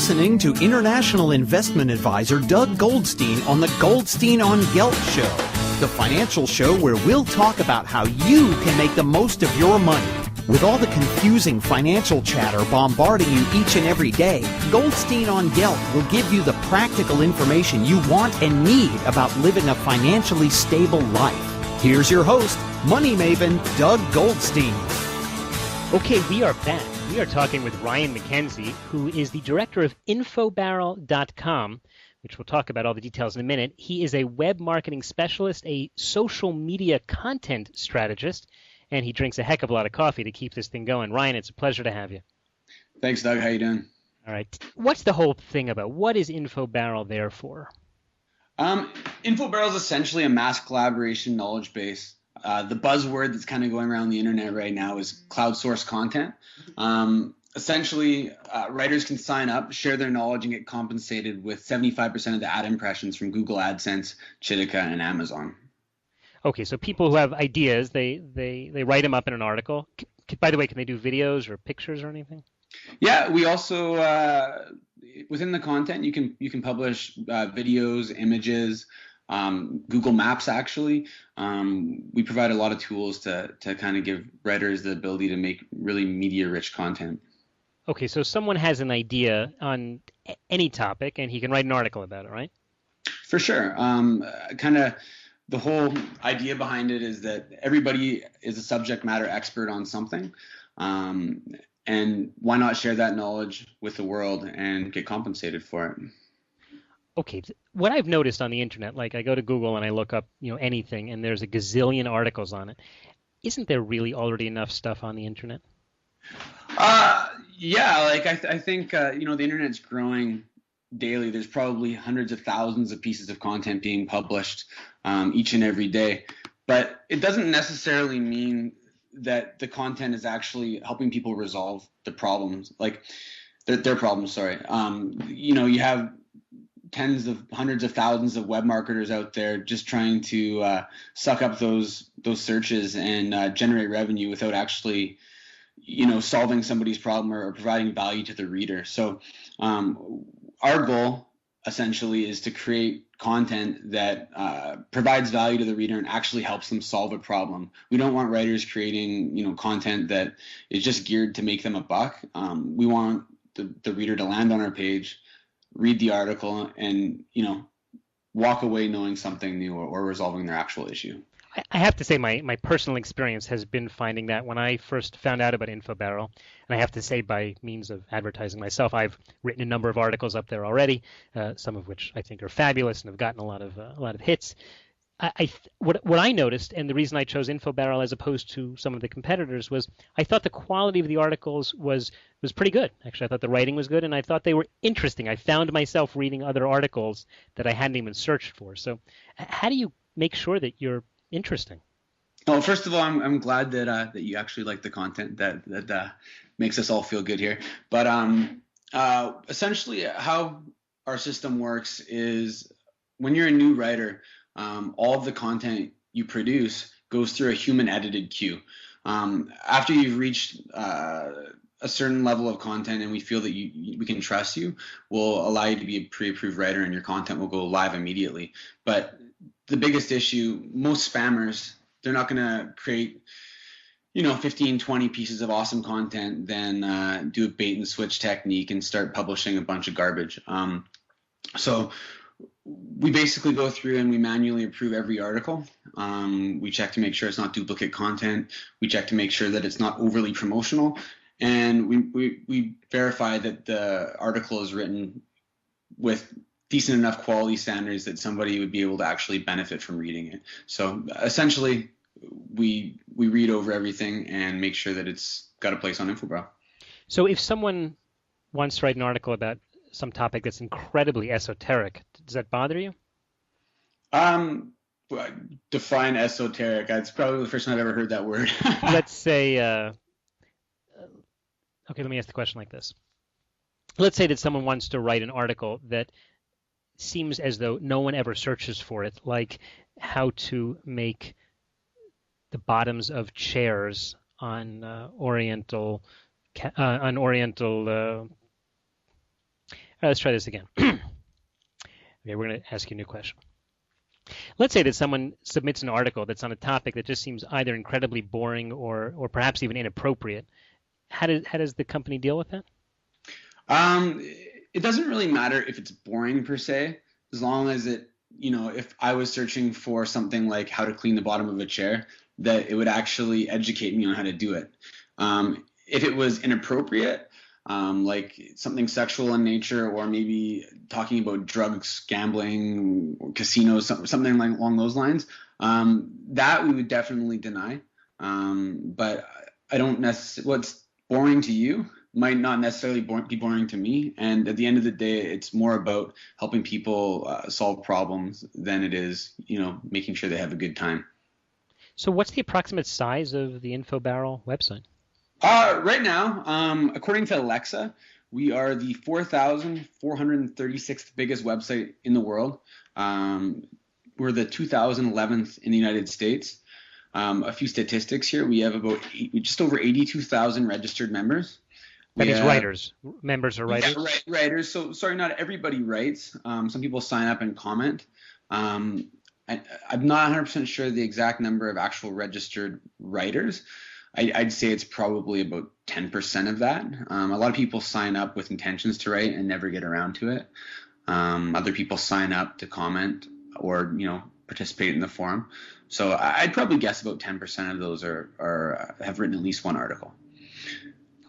listening to international investment advisor Doug Goldstein on the Goldstein on Gelt show, the financial show where we'll talk about how you can make the most of your money. With all the confusing financial chatter bombarding you each and every day, Goldstein on Gelt will give you the practical information you want and need about living a financially stable life. Here's your host, money maven Doug Goldstein. Okay, we are back. We are talking with Ryan McKenzie, who is the director of Infobarrel.com, which we'll talk about all the details in a minute. He is a web marketing specialist, a social media content strategist, and he drinks a heck of a lot of coffee to keep this thing going. Ryan, it's a pleasure to have you. Thanks, Doug. How you doing? All right. What's the whole thing about? What is Infobarrel there for? Infobarrel is essentially a mass collaboration knowledge base. The buzzword that's kind of going around the internet right now is crowdsourced content. Essentially, writers can sign up, share their knowledge, and get compensated with 75% of the ad impressions from Google AdSense, Chitika, and Amazon. Okay, so people who have ideas, they write them up in an article. By the way, can they do videos or pictures or anything? Yeah, we also within the content you can publish videos, images. Google Maps, actually. We provide a lot of tools to kind of give writers the ability to make really media-rich content. Okay, so someone has an idea on any topic, and he can write an article about it, right? For sure. Kind of the whole idea behind it is that everybody is a subject matter expert on something, and why not share that knowledge with the world and get compensated for it? Okay, what I've noticed on the internet, like I go to Google and I look up, anything, and there's a gazillion articles on it. Isn't there really already enough stuff on the internet? Yeah, like I think the internet's growing daily. There's probably hundreds of thousands of pieces of content being published each and every day, but it doesn't necessarily mean that the content is actually helping people resolve the problems, like their problems. Sorry, you have hundreds of thousands of web marketers out there just trying to suck up those searches and generate revenue without actually, solving somebody's problem or providing value to the reader. So our goal essentially is to create content that provides value to the reader and actually helps them solve a problem. We don't want writers creating, content that is just geared to make them a buck. We want the reader to land on our page, read the article, and walk away knowing something new or resolving their actual issue. I have to say my personal experience has been finding that when I first found out about Infobarrel, and I have to say by means of advertising myself, I've written a number of articles up there already, some of which I think are fabulous and have gotten a lot of hits. What I noticed, and the reason I chose Infobarrel as opposed to some of the competitors, was I thought the quality of the articles was pretty good. Actually, I thought the writing was good, and I thought they were interesting. I found myself reading other articles that I hadn't even searched for. So how do you make sure that you're interesting? Well, first of all, I'm glad that you actually like the content. That makes us all feel good here. But essentially, how our system works is when you're a new writer, all of the content you produce goes through a human edited queue. After you've reached a certain level of content and we feel that we can trust you, we'll allow you to be a pre-approved writer and your content will go live immediately. But the biggest issue, most spammers, they're not going to create 15, 20 pieces of awesome content, then do a bait and switch technique and start publishing a bunch of garbage. So we basically go through and we manually approve every article. We check to make sure it's not duplicate content. We check to make sure that it's not overly promotional. And we verify that the article is written with decent enough quality standards that somebody would be able to actually benefit from reading it. So essentially, we read over everything and make sure that it's got a place on Infobarrel. So if someone wants to write an article about some topic that's incredibly esoteric, does that bother you? Define esoteric. It's probably the first time I've ever heard that word. Let's say, okay, let me ask the question like this. Let's say that someone wants to write an article that seems as though no one ever searches for it, like how to make the bottoms of chairs right, let's try this again. Okay, we're going to ask you a new question. Let's say that someone submits an article that's on a topic that just seems either incredibly boring or perhaps even inappropriate. How does the company deal with that? It doesn't really matter if it's boring per se, as long as if I was searching for something like how to clean the bottom of a chair, that it would actually educate me on how to do it. If it was inappropriate, like something sexual in nature, or maybe talking about drugs, gambling, or casinos, something like along those lines, that we would definitely deny. But I don't necessarily, what's boring to you might not necessarily be boring to me. And at the end of the day, it's more about helping people solve problems than it is, making sure they have a good time. So what's the approximate size of the Infobarrel website? Right now, according to Alexa, we are the 4,436th biggest website in the world. We're the 2011th in the United States. A few statistics here. We have just over 82,000 registered members. That means writers. Members are writers? Yeah, writers. So, sorry, not everybody writes. Some people sign up and comment. I'm not 100% sure the exact number of actual registered writers. I'd say it's probably about 10% of that. A lot of people sign up with intentions to write and never get around to it. Other people sign up to comment or, participate in the forum. So I'd probably guess about 10% of those have written at least one article.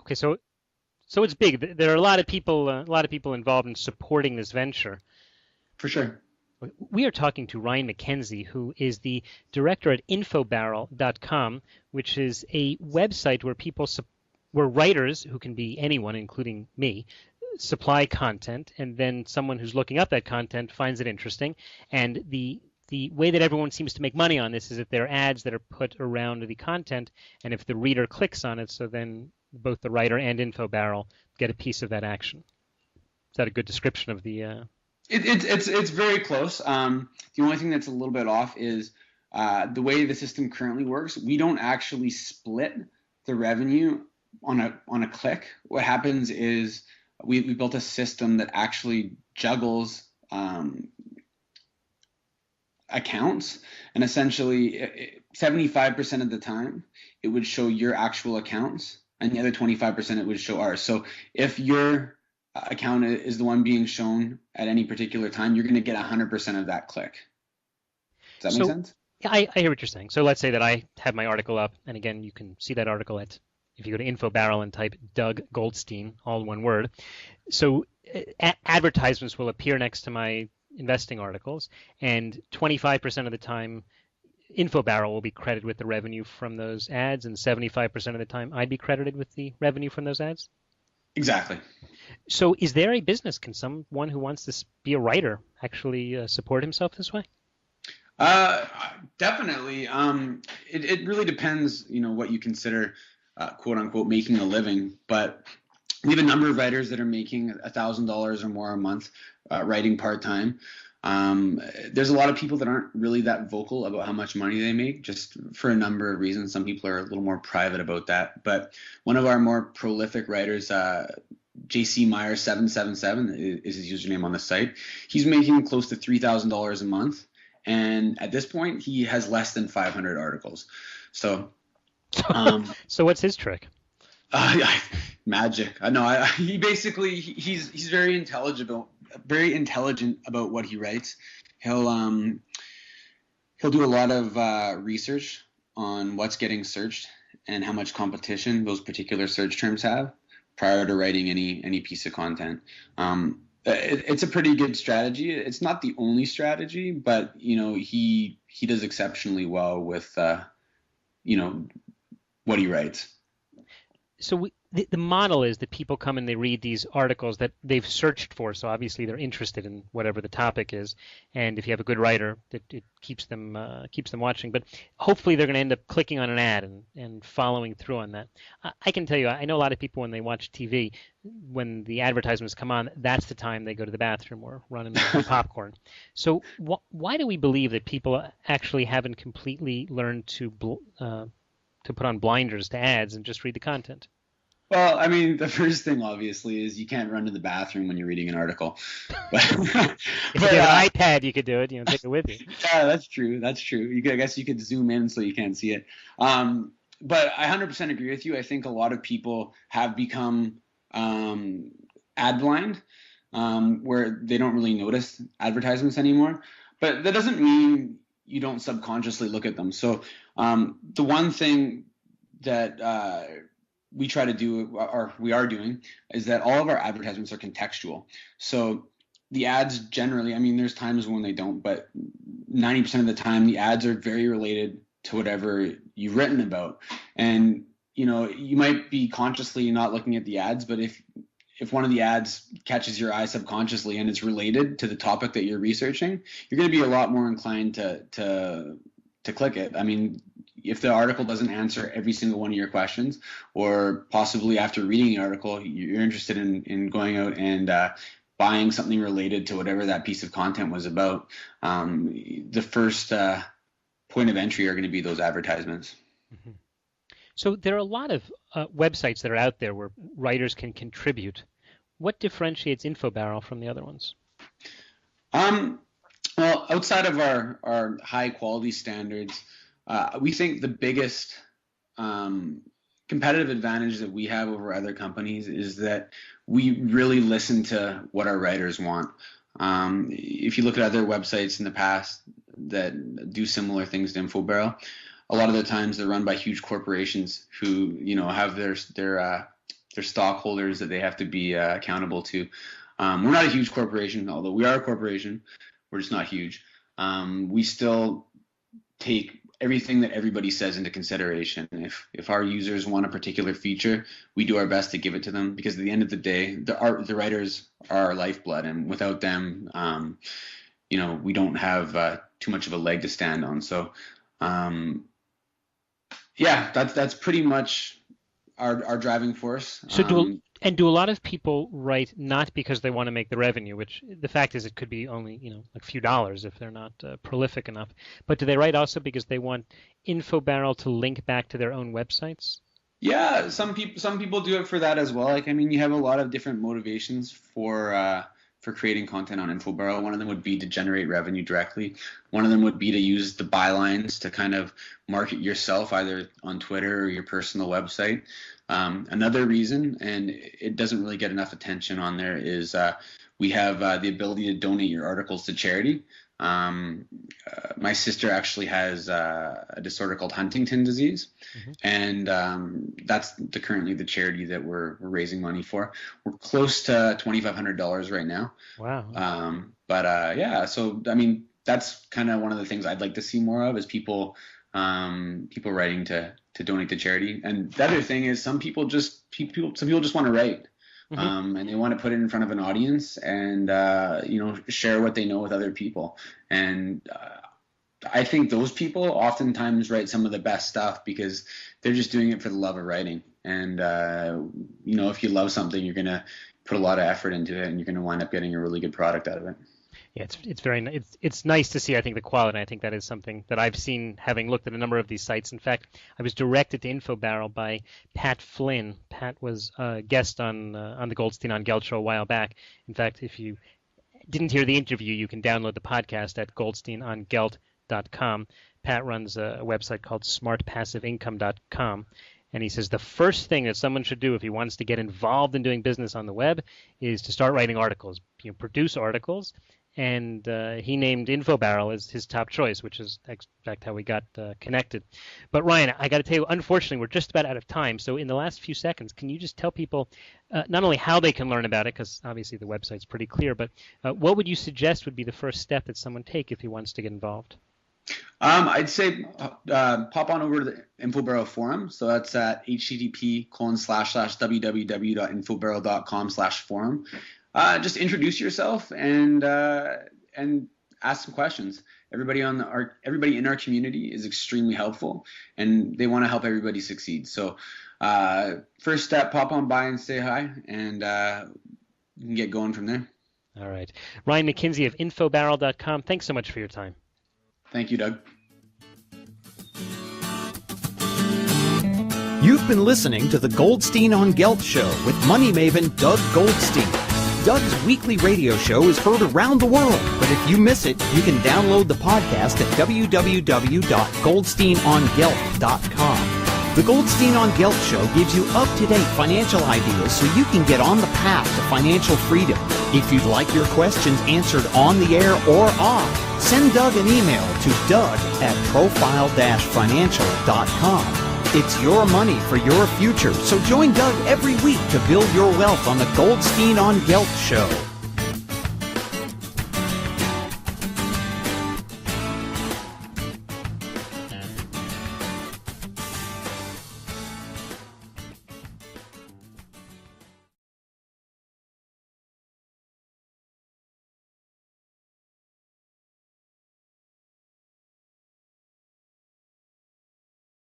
Okay, so it's big. There are a lot of people involved in supporting this venture. For sure. We are talking to Ryan McKenzie, who is the director at Infobarrel.com, which is a website where writers, who can be anyone, including me, supply content, and then someone who's looking up that content finds it interesting. And the way that everyone seems to make money on this is that there are ads that are put around the content, and if the reader clicks on it, so then both the writer and Infobarrel get a piece of that action. Is that a good description of the... It's very close. The only thing that's a little bit off is the way the system currently works. We don't actually split the revenue on a click. What happens is we built a system that actually juggles accounts, and essentially 75% of the time it would show your actual accounts, and the other 25% it would show ours. So if your account is the one being shown at any particular time, you're going to get 100% of that click. Does that make sense? Yeah, I hear what you're saying. So let's say that I have my article up, and again, you can see that article if you go to Infobarrel and type Doug Goldstein, all one word. So advertisements will appear next to my investing articles, and 25% of the time Infobarrel will be credited with the revenue from those ads, and 75% of the time I'd be credited with the revenue from those ads? Exactly. So is there a business? Can someone who wants to be a writer actually support himself this way? Definitely. It really depends, what you consider, quote unquote, making a living. But we have a number of writers that are making $1,000 or more a month writing part-time. There's a lot of people that aren't really that vocal about how much money they make, just for a number of reasons. Some people are a little more private about that. But one of our more prolific writers, JC Meyer 777 is his username on the site. He's making close to $3,000 a month, and at this point, he has less than 500 articles. So what's his trick? Magic. No, he basically he's very intelligent about what he writes. He'll do a lot of research on what's getting searched and how much competition those particular search terms have prior to writing any piece of content. It's a pretty good strategy. It's not the only strategy, but he does exceptionally well with what he writes. So the model is that people come and they read these articles that they've searched for. So obviously they're interested in whatever the topic is, and if you have a good writer, it keeps them watching. But hopefully they're going to end up clicking on an ad and following through on that. I can tell you, I know a lot of people when they watch TV, when the advertisements come on, that's the time they go to the bathroom or run and make popcorn. So why do we believe that people actually haven't completely learned to put on blinders to ads and just read the content? Well, I mean, the first thing obviously is you can't run to the bathroom when you're reading an article. But, If you have an iPad, you could do it. Take it with you. Yeah, that's true. That's true. I guess you could zoom in so you can't see it. But I 100% agree with you. I think a lot of people have become ad blind, where they don't really notice advertisements anymore. But that doesn't mean you don't subconsciously look at them. So the one thing that we try to do, or we are doing, is that all of our advertisements are contextual. So the ads generally, I mean, there's times when they don't, but 90% of the time, the ads are very related to whatever you've written about. And, you might be consciously not looking at the ads, but if one of the ads catches your eye subconsciously and it's related to the topic that you're researching, you're going to be a lot more inclined to click it. I mean, if the article doesn't answer every single one of your questions, or possibly after reading the article, you're interested in going out and buying something related to whatever that piece of content was about, the first point of entry are going to be those advertisements. Mm-hmm. So there are a lot of websites that are out there where writers can contribute. What differentiates Infobarrel from the other ones? Well, outside of our high quality standards, we think the biggest competitive advantage that we have over other companies is that we really listen to what our writers want. If you look at other websites in the past that do similar things to Infobarrel, a lot of the times they're run by huge corporations who, have their stockholders that they have to be accountable to. We're not a huge corporation, although we are a corporation. We're just not huge. We still take everything that everybody says into consideration. If our users want a particular feature, we do our best to give it to them, because at the end of the day, the writers are our lifeblood, and without them, we don't have too much of a leg to stand on. So, that's pretty much our driving force. So do a lot of people write not because they want to make the revenue, which the fact is it could be only a few dollars if they're not prolific enough, but do they write also because they want Infobarrel to link back to their own websites? Yeah, some people do it for that as well. You have a lot of different motivations for creating content on Infobarrel. One of them would be to generate revenue directly. One of them would be to use the bylines to kind of market yourself either on Twitter or your personal website. Another reason, and it doesn't really get enough attention on there, is we have the ability to donate your articles to charity. My sister actually has a disorder called Huntington disease, mm-hmm. and that's currently the charity that we're raising money for. We're close to $2,500 right now. Wow. So I mean, that's kind of one of the things I'd like to see more of, is people writing to donate to charity. And the other thing is some people just want to write. Mm-hmm. And they want to put it in front of an audience and, share what they know with other people. And I think those people oftentimes write some of the best stuff because they're just doing it for the love of writing. And, if you love something, you're going to put a lot of effort into it, and you're going to wind up getting a really good product out of it. Yeah, it's nice to see, I think, the quality. I think that is something that I've seen having looked at a number of these sites. In fact, I was directed to Infobarrel by Pat Flynn. Pat was a guest on the Goldstein on Gelt show a while back. In fact, if you didn't hear the interview, you can download the podcast at goldsteinongelt.com. Pat runs a website called smartpassiveincome.com. And he says the first thing that someone should do if he wants to get involved in doing business on the web is to start writing articles, produce articles. And he named Infobarrel as his top choice, which is in fact how we got connected. But Ryan, I got to tell you, unfortunately, we're just about out of time. So in the last few seconds, can you just tell people not only how they can learn about it, because obviously the website's pretty clear, but what would you suggest would be the first step that someone take if he wants to get involved? I'd say pop on over to the Infobarrel forum. So that's at http://www.infobarrel.com/forum. Just introduce yourself and ask some questions. Everybody in our community is extremely helpful, and they want to help everybody succeed. So first step, pop on by and say hi, and you can get going from there. All right. Ryan McKenzie of Infobarrel.com. Thanks so much for your time. Thank you, Doug. You've You've been listening to the Goldstein on Gelt Show with money maven Doug Goldstein. Doug's weekly radio show is heard around the world, but if you miss it, you can download the podcast at www.goldsteinongelt.com. The Goldstein on Gelt Show gives you up-to-date financial ideas so you can get on the path to financial freedom. If you'd like your questions answered on the air or off, send Doug an email to doug@profile-financial.com. It's your money for your future, so join Doug every week to build your wealth on the Goldstein on Gelt Show.